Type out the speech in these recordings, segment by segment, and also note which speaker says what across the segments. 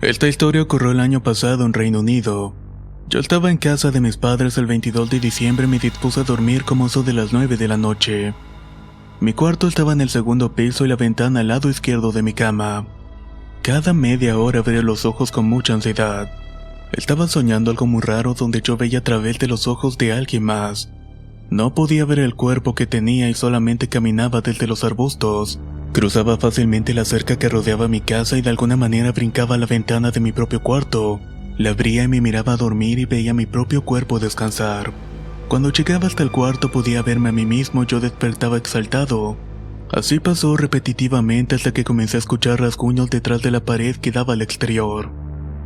Speaker 1: Esta historia ocurrió el año pasado en Reino Unido. Yo estaba en casa de mis padres el 22 de diciembre y me dispuse a dormir como eso de las 9 de la noche. Mi cuarto estaba en el segundo piso y la ventana al lado izquierdo de mi cama. Cada media hora abría los ojos con mucha ansiedad. Estaba soñando algo muy raro donde yo veía a través de los ojos de alguien más. No podía ver el cuerpo que tenía y solamente caminaba desde los arbustos. Cruzaba fácilmente la cerca que rodeaba mi casa y de alguna manera brincaba a la ventana de mi propio cuarto. La abría y me miraba a dormir y veía mi propio cuerpo descansar. Cuando llegaba hasta el cuarto podía verme a mí mismo y yo despertaba exaltado. Así pasó repetitivamente hasta que comencé a escuchar rasguños detrás de la pared que daba al exterior.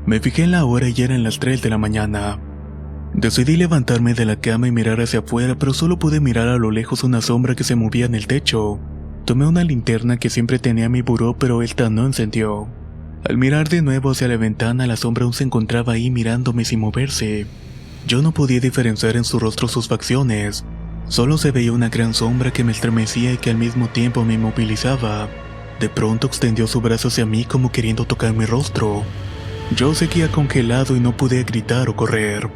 Speaker 1: Me fijé en la hora y eran las 3 de la mañana. Decidí levantarme de la cama y mirar hacia afuera, pero solo pude mirar a lo lejos una sombra que se movía en el techo. Tomé una linterna que siempre tenía en mi buró, pero esta no encendió. Al mirar de nuevo hacia la ventana, la sombra aún se encontraba ahí mirándome sin moverse. Yo no podía diferenciar en su rostro sus facciones. Solo se veía una gran sombra que me estremecía y que al mismo tiempo me inmovilizaba. De pronto extendió su brazo hacia mí como queriendo tocar mi rostro. Yo seguía congelado y no pude gritar o correr.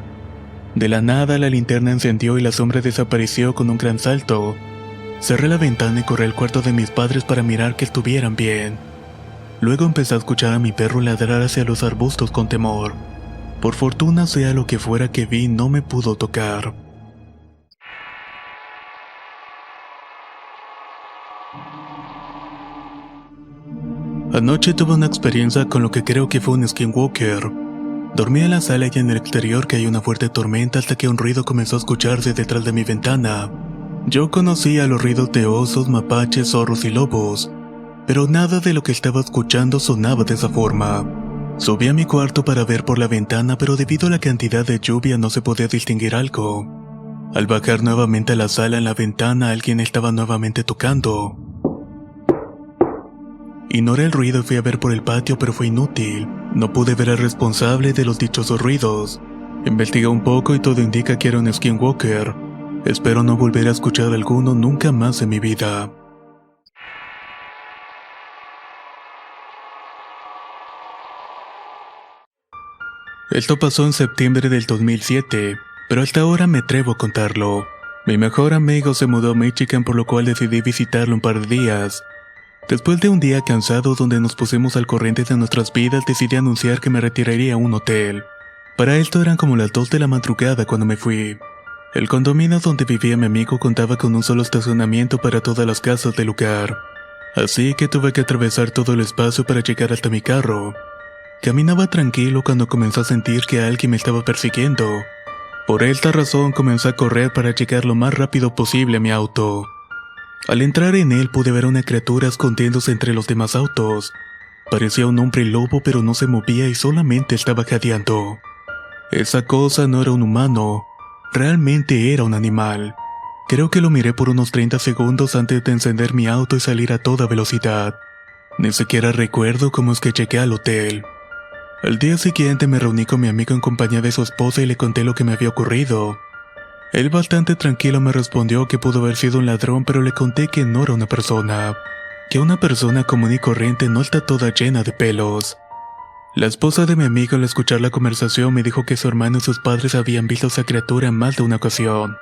Speaker 1: De la nada la linterna encendió y la sombra desapareció con un gran salto. Cerré la ventana y corrí al cuarto de mis padres para mirar que estuvieran bien. Luego empecé a escuchar a mi perro ladrar hacia los arbustos con temor. Por fortuna, sea lo que fuera que vi, no me pudo tocar. Anoche tuve una experiencia con lo que creo que fue un skinwalker. Dormí en la sala y en el exterior que hay una fuerte tormenta hasta que un ruido comenzó a escucharse detrás de mi ventana. Yo conocía los ruidos de osos, mapaches, zorros y lobos, pero nada de lo que estaba escuchando sonaba de esa forma. Subí a mi cuarto para ver por la ventana, pero debido a la cantidad de lluvia no se podía distinguir algo. Al bajar nuevamente a la sala, en la ventana alguien estaba nuevamente tocando. Ignoré el ruido y fui a ver por el patio, pero fue inútil. No pude ver al responsable de los dichosos ruidos. Investigué un poco y todo indica que era un skinwalker. Espero no volver a escuchar alguno nunca más en mi vida. Esto pasó en septiembre del 2007, pero hasta ahora me atrevo a contarlo. Mi mejor amigo se mudó a Michigan, por lo cual decidí visitarlo un par de días. Después de un día cansado donde nos pusimos al corriente de nuestras vidas, decidí anunciar que me retiraría a un hotel. Para esto eran como las 2 de la madrugada cuando me fui. El condominio donde vivía mi amigo contaba con un solo estacionamiento para todas las casas del lugar. Así que tuve que atravesar todo el espacio para llegar hasta mi carro. Caminaba tranquilo cuando comencé a sentir que alguien me estaba persiguiendo. Por esta razón comencé a correr para llegar lo más rápido posible a mi auto. Al entrar en él pude ver una criatura escondiéndose entre los demás autos. Parecía un hombre lobo, pero no se movía y solamente estaba jadeando. Esa cosa no era un humano, realmente era un animal. Creo que lo miré por unos 30 segundos antes de encender mi auto y salir a toda velocidad. Ni siquiera recuerdo cómo es que llegué al hotel. Al día siguiente me reuní con mi amigo en compañía de su esposa y le conté lo que me había ocurrido. Él bastante tranquilo me respondió que pudo haber sido un ladrón, pero le conté que no era una persona, que una persona común y corriente no está toda llena de pelos. La esposa de mi amigo, al escuchar la conversación, me dijo que su hermano y sus padres habían visto a esa criatura en más de una ocasión.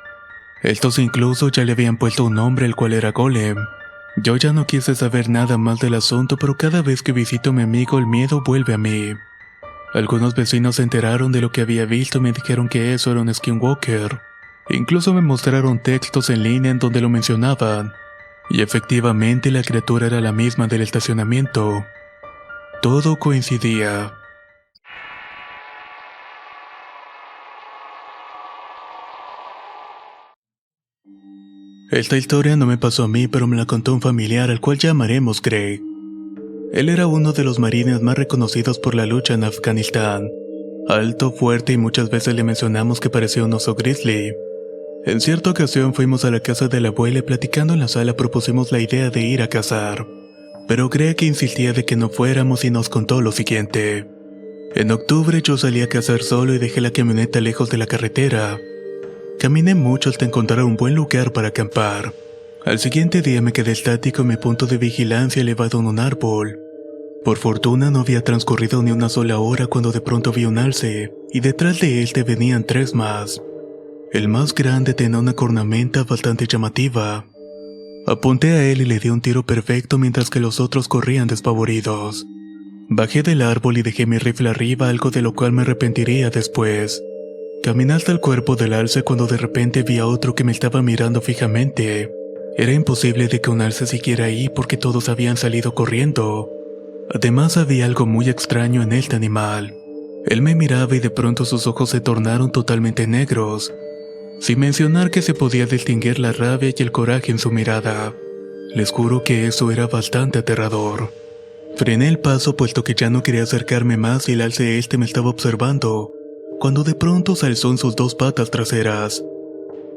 Speaker 1: Estos incluso ya le habían puesto un nombre, el cual era Golem. Yo ya no quise saber nada más del asunto, pero cada vez que visito a mi amigo el miedo vuelve a mí. Algunos vecinos se enteraron de lo que había visto y me dijeron que eso era un skinwalker. Incluso me mostraron textos en línea en donde lo mencionaban. Y efectivamente la criatura era la misma del estacionamiento. Todo coincidía. Esta historia no me pasó a mí, pero me la contó un familiar al cual llamaremos Greg. Él era uno de los marines más reconocidos por la lucha en Afganistán. Alto, fuerte y muchas veces le mencionamos que parecía un oso grizzly. En cierta ocasión fuimos a la casa de la abuela y platicando en la sala propusimos la idea de ir a cazar. Pero Greg insistía de que no fuéramos y nos contó lo siguiente. En octubre yo salí a cazar solo y dejé la camioneta lejos de la carretera. Caminé mucho hasta encontrar un buen lugar para acampar. Al siguiente día me quedé estático en mi punto de vigilancia elevado en un árbol. Por fortuna no había transcurrido ni una sola hora cuando de pronto vi un alce, y detrás de él venían 3 más. El más grande tenía una cornamenta bastante llamativa. Apunté a él y le di un tiro perfecto mientras que los otros corrían despavoridos. Bajé del árbol y dejé mi rifle arriba, algo de lo cual me arrepentiría después. Caminé hasta el cuerpo del alce cuando de repente vi a otro que me estaba mirando fijamente. Era imposible de que un alce siguiera ahí porque todos habían salido corriendo. Además había algo muy extraño en este animal. Él me miraba y de pronto sus ojos se tornaron totalmente negros, sin mencionar que se podía distinguir la rabia y el coraje en su mirada. Les juro que eso era bastante aterrador. Frené el paso puesto que ya no quería acercarme más y el alce me estaba observando, cuando de pronto se alzó en sus 2 patas traseras.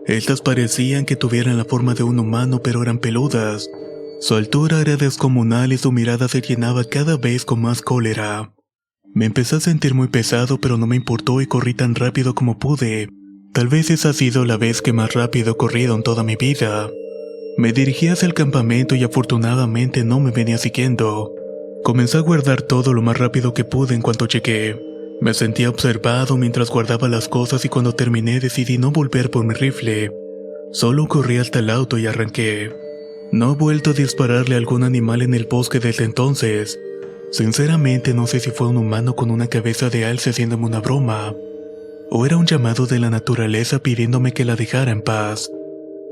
Speaker 1: Estas parecían que tuvieran la forma de un humano pero eran peludas. Su altura era descomunal y su mirada se llenaba cada vez con más cólera. Me empecé a sentir muy pesado pero no me importó y corrí tan rápido como pude. Tal vez esa ha sido la vez que más rápido he corrido en toda mi vida. Me dirigí hacia el campamento y afortunadamente no me venía siguiendo. Comencé a guardar todo lo más rápido que pude en cuanto llegué. Me sentía observado mientras guardaba las cosas y cuando terminé decidí no volver por mi rifle. Solo corrí hasta el auto y arranqué. No he vuelto a dispararle a algún animal en el bosque desde entonces. Sinceramente no sé si fue un humano con una cabeza de alce haciéndome una broma, o era un llamado de la naturaleza pidiéndome que la dejara en paz.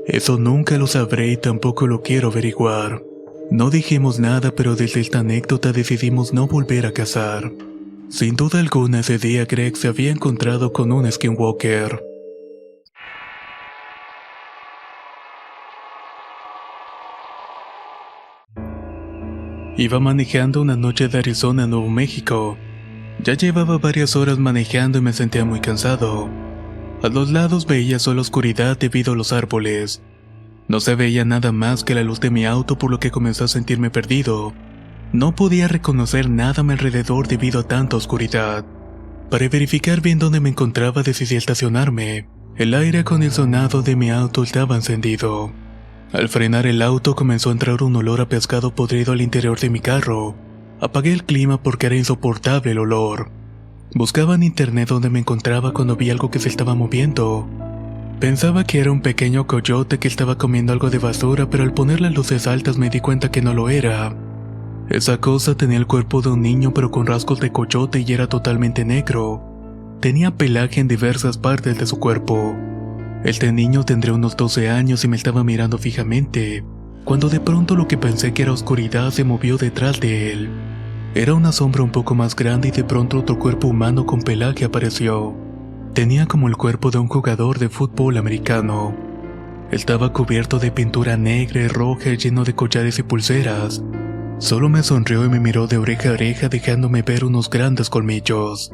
Speaker 1: Eso nunca lo sabré y tampoco lo quiero averiguar. No dijimos nada, pero desde esta anécdota decidimos no volver a cazar. Sin duda alguna ese día Greg se había encontrado con un skinwalker. Iba manejando una noche de Arizona a Nuevo México. Ya llevaba varias horas manejando y me sentía muy cansado. A los lados veía solo oscuridad debido a los árboles. No se veía nada más que la luz de mi auto, por lo que comencé a sentirme perdido. No podía reconocer nada a mi alrededor debido a tanta oscuridad. Para verificar bien dónde me encontraba decidí estacionarme. El aire acondicionado de mi auto estaba encendido. Al frenar el auto comenzó a entrar un olor a pescado podrido al interior de mi carro. Apagué el clima porque era insoportable el olor. Buscaba en internet dónde me encontraba cuando vi algo que se estaba moviendo. Pensaba que era un pequeño coyote que estaba comiendo algo de basura, pero al poner las luces altas me di cuenta que no lo era. Esa cosa tenía el cuerpo de un niño pero con rasgos de coyote y era totalmente negro. Tenía pelaje en diversas partes de su cuerpo. Este niño tendría unos 12 años y me estaba mirando fijamente, cuando de pronto lo que pensé que era oscuridad se movió detrás de él. Era una sombra un poco más grande y de pronto otro cuerpo humano con pelaje apareció. Tenía como el cuerpo de un jugador de fútbol americano. Estaba cubierto de pintura negra y roja lleno de collares y pulseras. Solo me sonrió y me miró de oreja a oreja dejándome ver unos grandes colmillos.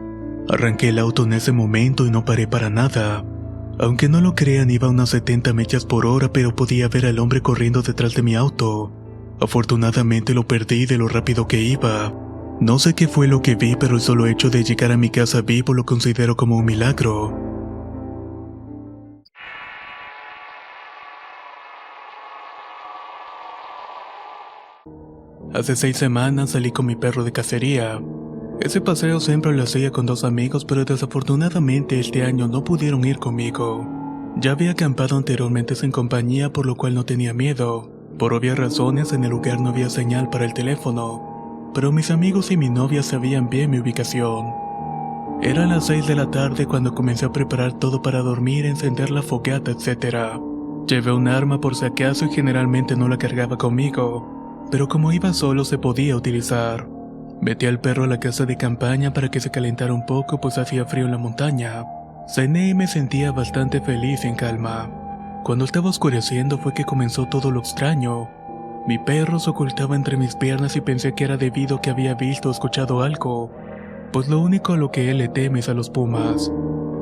Speaker 1: Arranqué el auto en ese momento y no paré para nada. Aunque no lo crean, iba a unas 70 millas por hora, pero podía ver al hombre corriendo detrás de mi auto. Afortunadamente lo perdí de lo rápido que iba. No sé qué fue lo que vi, pero el solo hecho de llegar a mi casa vivo lo considero como un milagro. Hace 6 semanas salí con mi perro de cacería. Ese paseo siempre lo hacía con 2 amigos, pero desafortunadamente este año no pudieron ir conmigo. Ya había acampado anteriormente sin compañía, por lo cual no tenía miedo. Por obvias razones en el lugar no había señal para el teléfono, pero mis amigos y mi novia sabían bien mi ubicación. Eran las 6 de la tarde cuando comencé a preparar todo para dormir, encender la fogata, etc. Llevé un arma por si acaso y generalmente no la cargaba conmigo, pero como iba solo se podía utilizar. Metí al perro a la casa de campaña para que se calentara un poco, pues hacía frío en la montaña. Cené y me sentía bastante feliz y en calma. Cuando estaba oscureciendo fue que comenzó todo lo extraño. Mi perro se ocultaba entre mis piernas y pensé que era debido a que había visto o escuchado algo, pues lo único a lo que él le teme es a los pumas.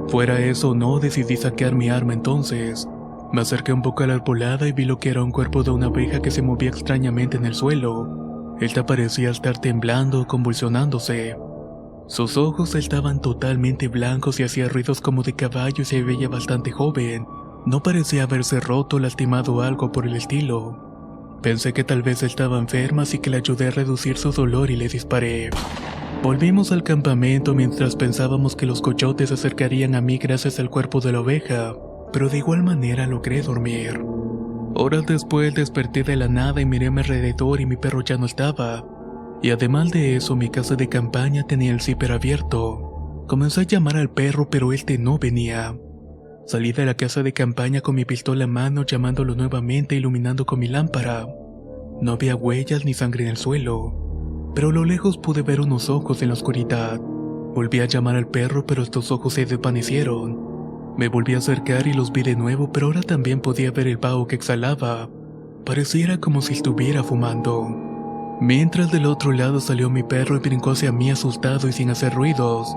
Speaker 1: Fuera eso o no, decidí saquear mi arma entonces. Me acerqué un poco a la arbolada y vi lo que era un cuerpo de una abeja que se movía extrañamente en el suelo. Esta parecía estar temblando o convulsionándose. Sus ojos estaban totalmente blancos y hacía ruidos como de caballo y se veía bastante joven. No parecía haberse roto o lastimado algo por el estilo. Pensé que tal vez estaba enferma, así que le ayudé a reducir su dolor y le disparé. Volvimos al campamento mientras pensábamos que los coyotes se acercarían a mí gracias al cuerpo de la oveja, pero de igual manera logré dormir. Horas después desperté de la nada y miré a mi alrededor y mi perro ya no estaba. Y además de eso, mi casa de campaña tenía el zipper abierto. Comencé a llamar al perro, pero este no venía. Salí de la casa de campaña con mi pistola en mano, llamándolo nuevamente, iluminando con mi lámpara. No había huellas ni sangre en el suelo, pero a lo lejos pude ver unos ojos en la oscuridad. Volví a llamar al perro, pero estos ojos se desvanecieron. Me volví a acercar y los vi de nuevo, pero ahora también podía ver el vaho que exhalaba. Pareciera como si estuviera fumando. Mientras del otro lado salió mi perro y brincó hacia mí asustado y sin hacer ruidos.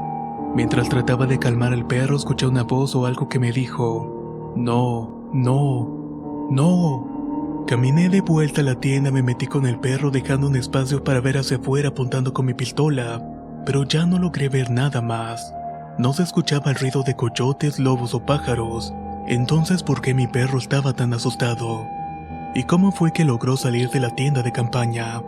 Speaker 1: Mientras trataba de calmar al perro, escuché una voz o algo que me dijo: no, no, no. Caminé de vuelta a la tienda, me metí con el perro dejando un espacio para ver hacia afuera apuntando con mi pistola, pero ya no logré ver nada más. No se escuchaba el ruido de coyotes, lobos o pájaros. Entonces, ¿por qué mi perro estaba tan asustado? ¿Y cómo fue que logró salir de la tienda de campaña?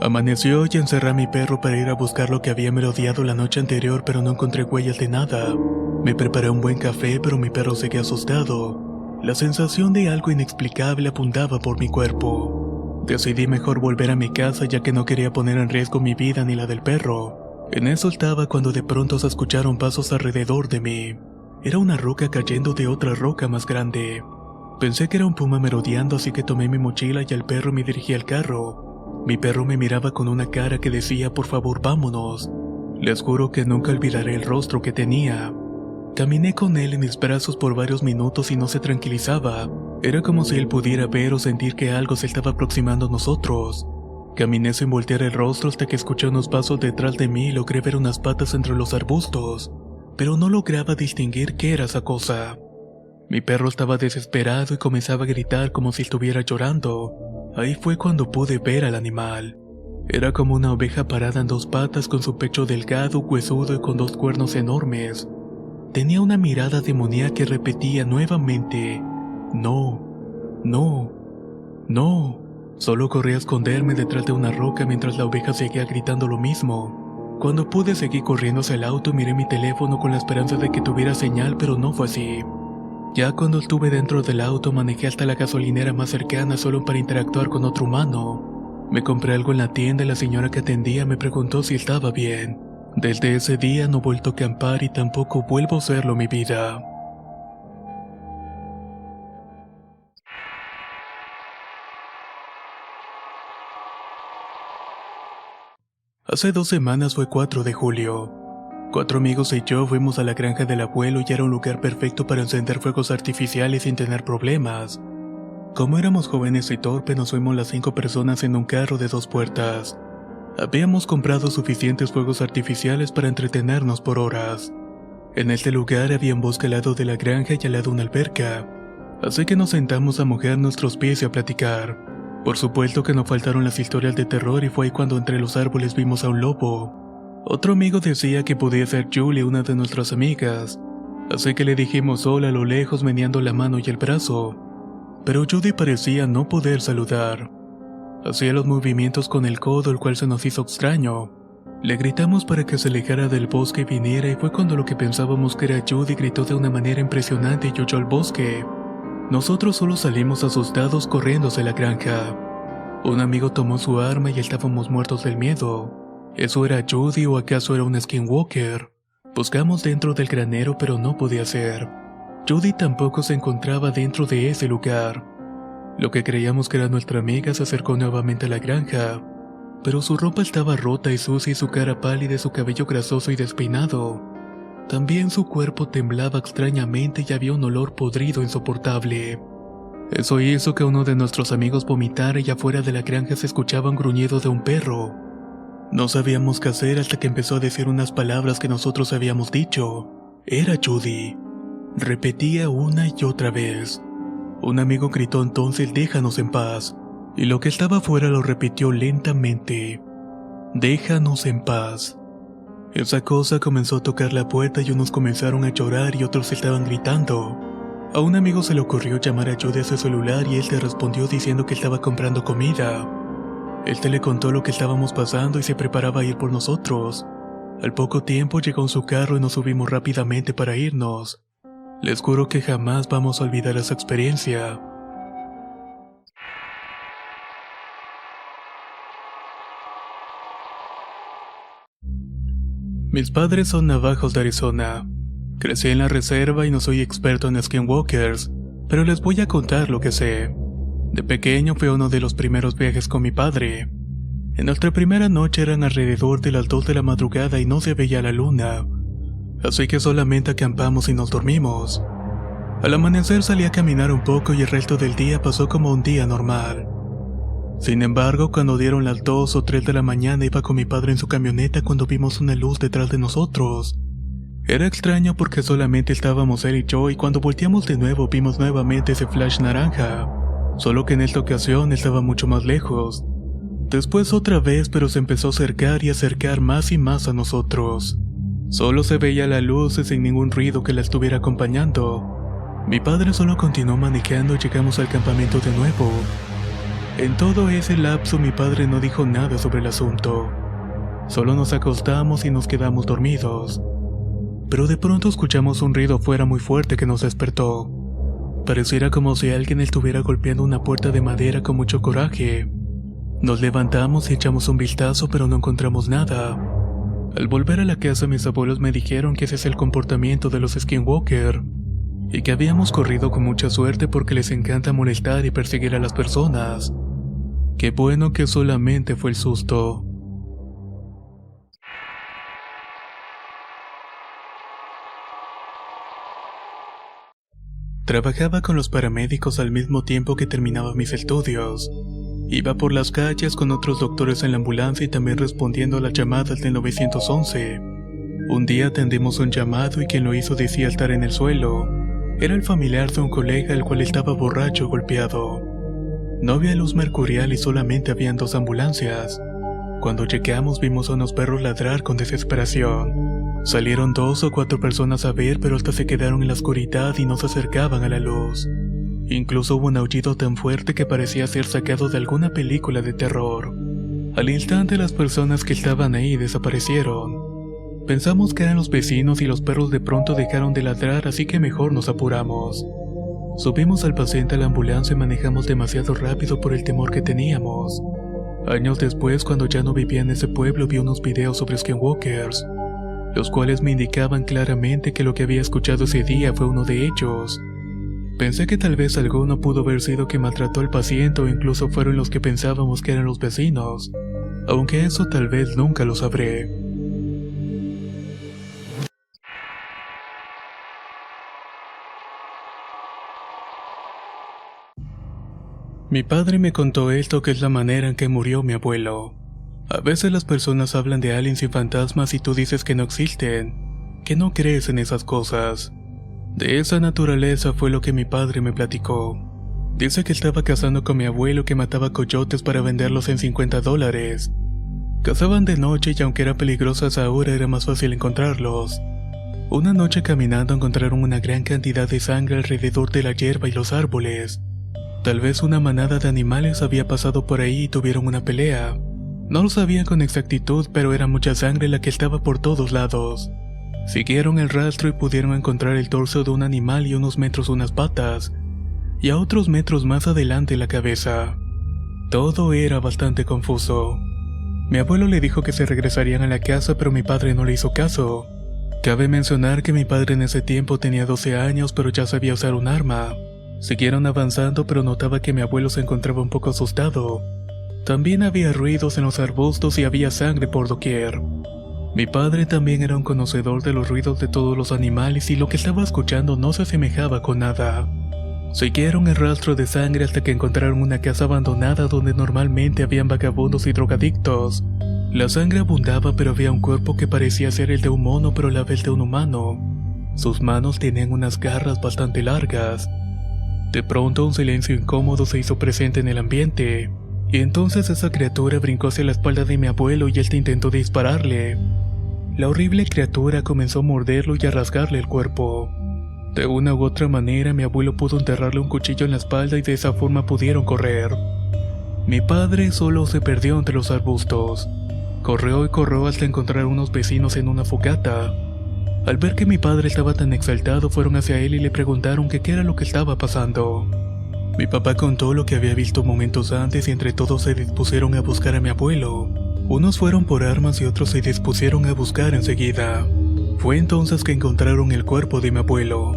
Speaker 1: Amaneció y encerré a mi perro para ir a buscar lo que había merodeado la noche anterior, pero no encontré huellas de nada. Me preparé un buen café, pero mi perro seguía asustado. La sensación de algo inexplicable apuntaba por mi cuerpo. Decidí mejor volver a mi casa, ya que no quería poner en riesgo mi vida ni la del perro. En eso estaba cuando de pronto se escucharon pasos alrededor de mí. Era una roca cayendo de otra roca más grande. Pensé que era un puma merodeando, así que tomé mi mochila y al perro me dirigí al carro. Mi perro me miraba con una cara que decía: por favor, vámonos. Les juro que nunca olvidaré el rostro que tenía. Caminé con él en mis brazos por varios minutos y no se tranquilizaba. Era como si él pudiera ver o sentir que algo se estaba aproximando a nosotros. Caminé sin voltear el rostro hasta que escuché unos pasos detrás de mí y logré ver unas patas entre los arbustos, pero no lograba distinguir qué era esa cosa. Mi perro estaba desesperado y comenzaba a gritar como si estuviera llorando. Ahí fue cuando pude ver al animal. Era como una oveja parada en dos patas, con su pecho delgado, huesudo y con dos cuernos enormes. Tenía una mirada demoníaca que repetía nuevamente: no, no, no. Solo corrí a esconderme detrás de una roca mientras la oveja seguía gritando lo mismo. Cuando pude, seguí corriendo hacia el auto y miré mi teléfono con la esperanza de que tuviera señal, pero no fue así. Ya cuando estuve dentro del auto, manejé hasta la gasolinera más cercana solo para interactuar con otro humano. Me compré algo en la tienda y la señora que atendía me preguntó si estaba bien. Desde ese día no he vuelto a acampar y tampoco vuelvo a hacerlo en mi vida. Hace 2 semanas fue 4 de julio. 4 amigos y yo fuimos a la granja del abuelo y era un lugar perfecto para encender fuegos artificiales sin tener problemas. Como éramos jóvenes y torpes, nos fuimos las 5 personas en un carro de 2 puertas. Habíamos comprado suficientes fuegos artificiales para entretenernos por horas. En este lugar había un bosque al lado de la granja y al lado una alberca, así que nos sentamos a mojar nuestros pies y a platicar. Por supuesto que no faltaron las historias de terror y fue ahí cuando entre los árboles vimos a un lobo. Otro amigo decía que podía ser Julie, una de nuestras amigas, así que le dijimos hola a lo lejos meneando la mano y el brazo. Pero Judy parecía no poder saludar. Hacía los movimientos con el codo, el cual se nos hizo extraño. Le gritamos para que se alejara del bosque y viniera, y fue cuando lo que pensábamos que era Judy gritó de una manera impresionante y huyó al bosque. Nosotros solo salimos asustados corriendo hacia la granja. Un amigo tomó su arma y estábamos muertos del miedo. ¿Eso era Judy o acaso era un skinwalker? Buscamos dentro del granero, pero no podía ser. Judy tampoco se encontraba dentro de ese lugar. Lo que creíamos que era nuestra amiga se acercó nuevamente a la granja, pero su ropa estaba rota y sucia y su cara pálida y su cabello grasoso y despeinado. También su cuerpo temblaba extrañamente y había un olor podrido insoportable. Eso hizo que uno de nuestros amigos vomitara y afuera de la granja se escuchaba un gruñido de un perro. No sabíamos qué hacer hasta que empezó a decir unas palabras que nosotros habíamos dicho. Era Judy. Repetía una y otra vez. Un amigo gritó entonces: déjanos en paz. Y lo que estaba afuera lo repitió lentamente: déjanos en paz. Esa cosa comenzó a tocar la puerta y unos comenzaron a llorar y otros estaban gritando. A un amigo se le ocurrió llamar a Judy a su celular y él te respondió diciendo que estaba comprando comida. Él te le contó lo que estábamos pasando y se preparaba a ir por nosotros. Al poco tiempo llegó en su carro y nos subimos rápidamente para irnos. Les juro que jamás vamos a olvidar esa experiencia. Mis padres son navajos de Arizona. Crecí en la reserva y no soy experto en skinwalkers, pero les voy a contar lo que sé. De pequeño fue uno de los primeros viajes con mi padre. En nuestra primera noche eran alrededor de las 2 de la madrugada y no se veía la luna, así que solamente acampamos y nos dormimos. Al amanecer salí a caminar un poco y el resto del día pasó como un día normal. Sin embargo, cuando dieron las 2 o 3 de la mañana iba con mi padre en su camioneta cuando vimos una luz detrás de nosotros. Era extraño porque solamente estábamos él y yo y cuando volteamos de nuevo vimos nuevamente ese flash naranja, solo que en esta ocasión estaba mucho más lejos. Después otra vez, pero se empezó a acercar y acercar más y más a nosotros. Solo se veía la luz y sin ningún ruido que la estuviera acompañando. Mi padre solo continuó manejando y llegamos al campamento de nuevo. En todo ese lapso mi padre no dijo nada sobre el asunto. Solo nos acostamos y nos quedamos dormidos. Pero de pronto escuchamos un ruido afuera muy fuerte que nos despertó. Pareciera como si alguien estuviera golpeando una puerta de madera con mucho coraje. Nos levantamos y echamos un vistazo pero no encontramos nada. Al volver a la casa mis abuelos me dijeron que ese es el comportamiento de los skinwalker y que habíamos corrido con mucha suerte porque les encanta molestar y perseguir a las personas. Qué bueno que solamente fue el susto. Trabajaba con los paramédicos al mismo tiempo que terminaba mis estudios. Iba por las calles con otros doctores en la ambulancia y también respondiendo a las llamadas del 911. Un día atendimos un llamado y quien lo hizo decía estar en el suelo. Era el familiar de un colega el cual estaba borracho golpeado. No había luz mercurial y solamente habían 2 ambulancias. Cuando llegamos vimos a unos perros ladrar con desesperación. Salieron 2 o 4 personas a ver, pero hasta se quedaron en la oscuridad y no se acercaban a la luz. Incluso hubo un aullido tan fuerte que parecía ser sacado de alguna película de terror. Al instante las personas que estaban ahí desaparecieron. Pensamos que eran los vecinos y los perros de pronto dejaron de ladrar, así que mejor nos apuramos. Subimos al paciente a la ambulancia y manejamos demasiado rápido por el temor que teníamos. Años después, cuando ya no vivía en ese pueblo, vi unos videos sobre skinwalkers, los cuales me indicaban claramente que lo que había escuchado ese día fue uno de ellos. Pensé que tal vez alguno pudo haber sido que maltrató al paciente o incluso fueron los que pensábamos que eran los vecinos, aunque eso tal vez nunca lo sabré. Mi padre me contó esto, que es la manera en que murió mi abuelo. A veces las personas hablan de aliens y fantasmas y tú dices que no existen, que no crees en esas cosas. De esa naturaleza fue lo que mi padre me platicó. Dice que estaba cazando con mi abuelo que mataba coyotes para venderlos en $50. Cazaban de noche y aunque era peligroso a esa hora era más fácil encontrarlos. Una noche caminando encontraron una gran cantidad de sangre alrededor de la hierba y los árboles. Tal vez una manada de animales había pasado por ahí y tuvieron una pelea. No lo sabían con exactitud, pero era mucha sangre la que estaba por todos lados. Siguieron el rastro y pudieron encontrar el torso de un animal y unos metros unas patas, y a otros metros más adelante la cabeza. Todo era bastante confuso. Mi abuelo le dijo que se regresarían a la casa, pero mi padre no le hizo caso. Cabe mencionar que mi padre en ese tiempo tenía 12 años, pero ya sabía usar un arma. Siguieron avanzando, pero notaba que mi abuelo se encontraba un poco asustado. También había ruidos en los arbustos y había sangre por doquier. Mi padre también era un conocedor de los ruidos de todos los animales y lo que estaba escuchando no se asemejaba con nada. Siguieron el rastro de sangre hasta que encontraron una casa abandonada donde normalmente habían vagabundos y drogadictos. La sangre abundaba, pero había un cuerpo que parecía ser el de un mono pero a la vez de un humano. Sus manos tenían unas garras bastante largas. De pronto un silencio incómodo se hizo presente en el ambiente, y entonces esa criatura brincó hacia la espalda de mi abuelo y él intentó dispararle. La horrible criatura comenzó a morderlo y a rasgarle el cuerpo. De una u otra manera, mi abuelo pudo enterrarle un cuchillo en la espalda y de esa forma pudieron correr. Mi padre solo se perdió entre los arbustos. Corrió y corrió hasta encontrar unos vecinos en una fogata. Al ver que mi padre estaba tan exaltado, fueron hacia él y le preguntaron que qué era lo que estaba pasando. Mi papá contó lo que había visto momentos antes y entre todos se dispusieron a buscar a mi abuelo. Unos fueron por armas y otros se dispusieron a buscar enseguida. Fue entonces que encontraron el cuerpo de mi abuelo.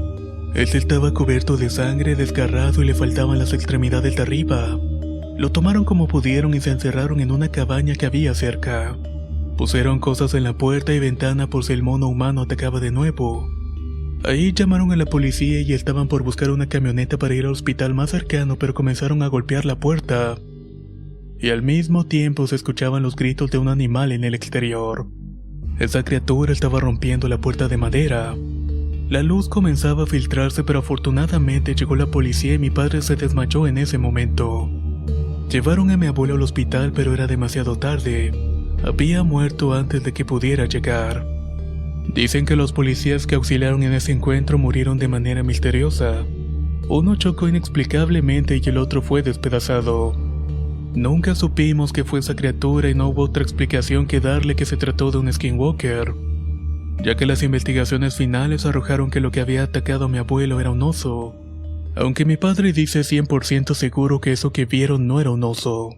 Speaker 1: Él estaba cubierto de sangre, desgarrado y le faltaban las extremidades de arriba. Lo tomaron como pudieron y se encerraron en una cabaña que había cerca. Pusieron cosas en la puerta y ventana por si el mono humano atacaba de nuevo. Ahí llamaron a la policía y estaban por buscar una camioneta para ir al hospital más cercano, pero comenzaron a golpear la puerta. Y al mismo tiempo se escuchaban los gritos de un animal en el exterior. Esa criatura estaba rompiendo la puerta de madera. La luz comenzaba a filtrarse, pero afortunadamente llegó la policía y mi padre se desmayó en ese momento. Llevaron a mi abuelo al hospital, pero era demasiado tarde. Había muerto antes de que pudiera llegar. Dicen que los policías que auxiliaron en ese encuentro murieron de manera misteriosa. Uno chocó inexplicablemente y el otro fue despedazado. Nunca supimos qué fue esa criatura y no hubo otra explicación que darle que se trató de un skinwalker, ya que las investigaciones finales arrojaron que lo que había atacado a mi abuelo era un oso. Aunque mi padre dice 100% seguro que eso que vieron no era un oso.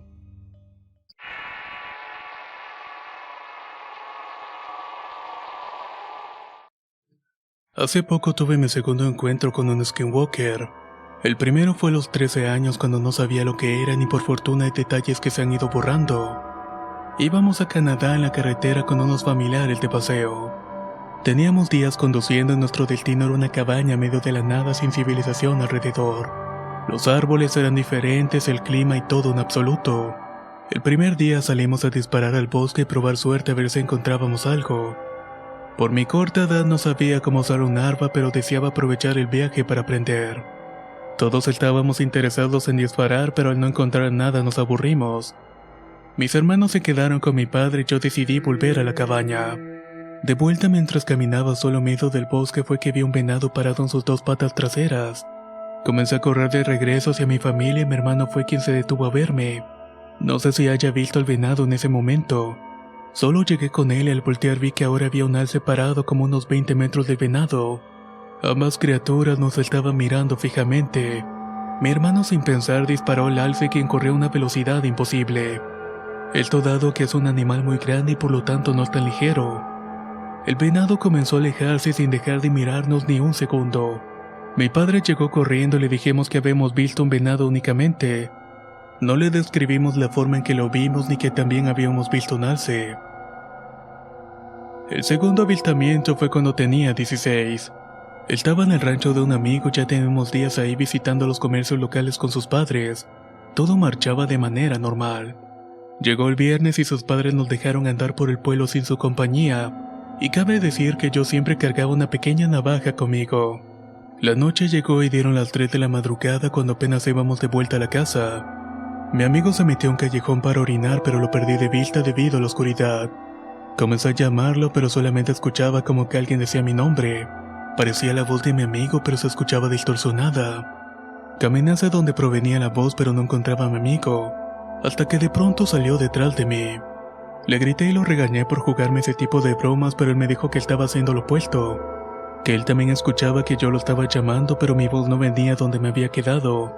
Speaker 1: Hace poco tuve mi segundo encuentro con un skinwalker. El primero fue a los 13 años cuando no sabía lo que era, ni por fortuna hay detalles que se han ido borrando. Íbamos a Canadá en la carretera con unos familiares de paseo. Teníamos días conduciendo y nuestro destino era una cabaña en medio de la nada sin civilización alrededor. Los árboles eran diferentes, el clima y todo en absoluto. El primer día salimos a disparar al bosque y probar suerte a ver si encontrábamos algo. Por mi corta edad no sabía cómo usar un arma, pero deseaba aprovechar el viaje para aprender. Todos estábamos interesados en disparar, pero al no encontrar nada nos aburrimos. Mis hermanos se quedaron con mi padre y yo decidí volver a la cabaña. De vuelta mientras caminaba solo en medio del bosque fue que vi un venado parado en sus dos patas traseras. Comencé a correr de regreso hacia mi familia y mi hermano fue quien se detuvo a verme. No sé si haya visto al venado en ese momento. Solo llegué con él y al voltear vi que ahora había un alce parado como unos 20 metros del venado. Ambas criaturas nos estaban mirando fijamente. Mi hermano sin pensar disparó al alce, quien corrió a una velocidad imposible. Esto dado que es un animal muy grande y por lo tanto no es tan ligero. El venado comenzó a alejarse sin dejar de mirarnos ni un segundo. Mi padre llegó corriendo y le dijimos que habíamos visto un venado únicamente. No le describimos la forma en que lo vimos ni que también habíamos visto un alce. El segundo avistamiento fue cuando tenía 16. Estaba en el rancho de un amigo, ya tenemos días ahí visitando los comercios locales con sus padres. Todo marchaba de manera normal. Llegó el viernes y sus padres nos dejaron andar por el pueblo sin su compañía. Y cabe decir que yo siempre cargaba una pequeña navaja conmigo. La noche llegó y dieron las 3 de la madrugada cuando apenas íbamos de vuelta a la casa. Mi amigo se metió a un callejón para orinar, pero lo perdí de vista debido a la oscuridad. Comencé a llamarlo, pero solamente escuchaba como que alguien decía mi nombre. Parecía la voz de mi amigo, pero se escuchaba distorsionada. Caminé hacia donde provenía la voz, pero no encontraba a mi amigo, hasta que de pronto salió detrás de mí. Le grité y lo regañé por jugarme ese tipo de bromas, pero él me dijo que estaba haciendo lo opuesto, que él también escuchaba que yo lo estaba llamando, pero mi voz no venía donde me había quedado.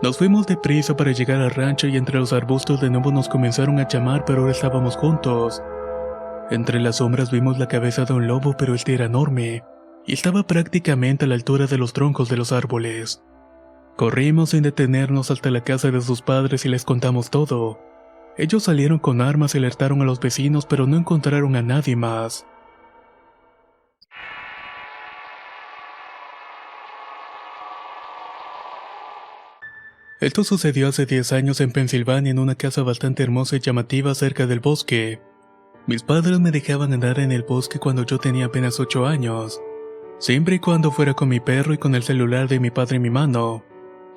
Speaker 1: Nos fuimos deprisa para llegar al rancho y entre los arbustos de nuevo nos comenzaron a llamar, pero ahora estábamos juntos. Entre las sombras vimos la cabeza de un lobo, pero este era enorme y estaba prácticamente a la altura de los troncos de los árboles. Corrimos sin detenernos hasta la casa de sus padres y les contamos todo. Ellos salieron con armas y alertaron a los vecinos, pero no encontraron a nadie más. Esto sucedió hace 10 años en Pensilvania en una casa bastante hermosa y llamativa cerca del bosque. Mis padres me dejaban andar en el bosque cuando yo tenía apenas 8 años, siempre y cuando fuera con mi perro y con el celular de mi padre en mi mano.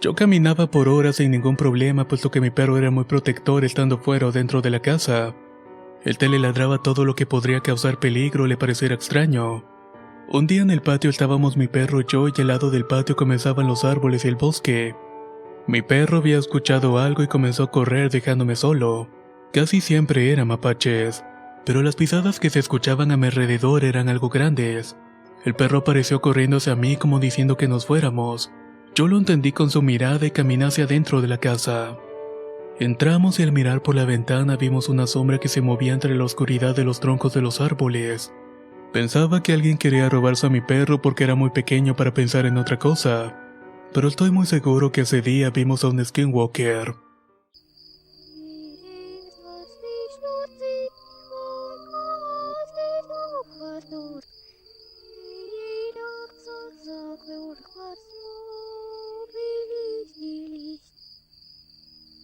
Speaker 1: Yo caminaba por horas sin ningún problema, puesto que mi perro era muy protector estando fuera o dentro de la casa. Él le ladraba todo lo que podría causar peligro o le pareciera extraño. Un día en el patio estábamos mi perro y yo, y al lado del patio comenzaban los árboles y el bosque. Mi perro había escuchado algo y comenzó a correr dejándome solo. Casi siempre eran mapaches, pero las pisadas que se escuchaban a mi alrededor eran algo grandes. El perro apareció corriendo hacia mí como diciendo que nos fuéramos. Yo lo entendí con su mirada y caminé hacia adentro de la casa. Entramos y al mirar por la ventana vimos una sombra que se movía entre la oscuridad de los troncos de los árboles. Pensaba que alguien quería robarse a mi perro porque era muy pequeño para pensar en otra cosa, pero estoy muy seguro que ese día vimos a un skinwalker.